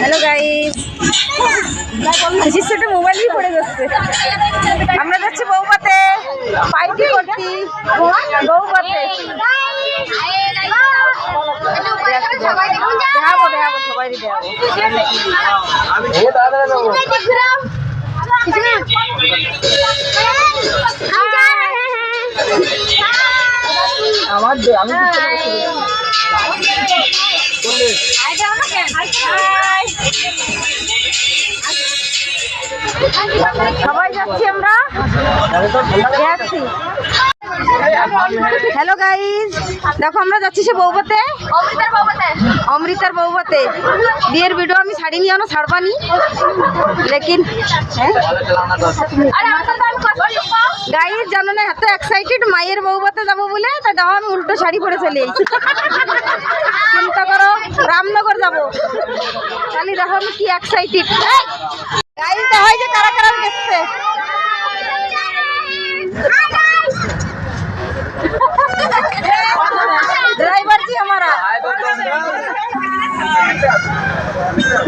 Hello guys, খুশির সাথে মোবাইলই পড়ে যাচ্ছে। আমরা যাচ্ছি বৌবাতে পার্টি করতে। বৌবাতে দেখাবো সবাই দেখাবো। সবাই যাচ্ছি আমরা। হ্যালো গাইস, দেখো আমরা যাচ্ছি সে বৌবাতে, অমৃতার বৌবাতে। বিয়ের ভিডিও আমি ছাড়িনি, এখনো ছাড়বানি, লেকিন গাইস জানো না এত এক্সাইটেড মায়ের বৌবাতে যাবো বলে, তা দেখো আমি উল্টো শাড়ি পরে চলে এসেছি। চিন্তা করো, রামনগর যাবো, খালি দেখো আমি কি এক্সাইটেড। গাইস দেখো যে কারা কারা গেছে। ड्राइवर जी हमारा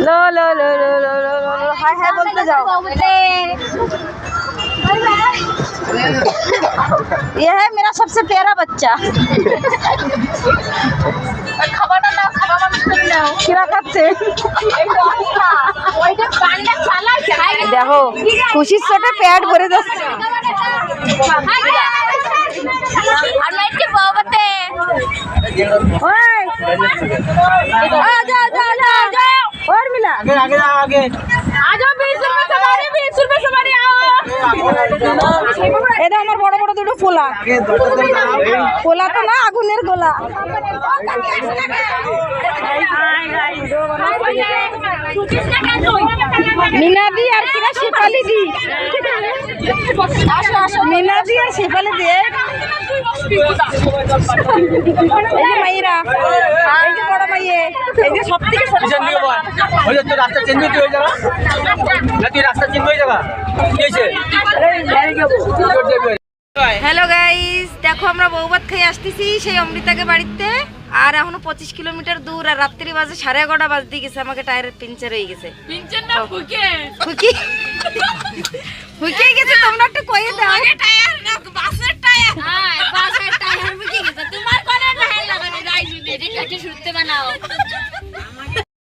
लो लो लो लो लो लो लो हाय हाय बोलते जाओ। ये है मेरा सबसे प्यारा बच्चा। देखो खुशी से पेट भरे जाচ্ছে। और मिला आगे आ जाओ। 20 रुपए सवारी, 20 रुपए सवारी आओ। এটা আমার বড় বড় দুটো পোলা, পোলা তো না আগুনের গোলা। মিনাদি আর কিনা শেফালি দি, মিনাদি আর শেফালি দি। এই যে মাইরা, এই যে বড় মাইয়ে, এই যে সব থেকে ছোট। রাস্তা চেঞ্জ হয়ে যাবে না, তুই রাস্তা চেঞ্জ হয়ে যাবে। হ্যালো গাইস, দেখো আমরা বৌবাত খেয়ে আসতেছি সেই অমৃতাকে বাড়িতে। আর এখনো 25 কিলোমিটার দূর, আর রাত্রি বাজে 11:30 বাজতে গেছে। আমাকে টায়ারের পিঞ্চার হয়ে গেছে। পিঞ্চার না ফুকে ফুকি ফুকে গেছে। তোমরা একটু কইয়ে দাও। আগে টায়ার না বাসের টায়ার। হ্যাঁ বাসের টায়ার ফুকে গেছে। তোমার কোন টায়ার লাগানো রাইস দিদি কাছে শুনতে বানাও। আমার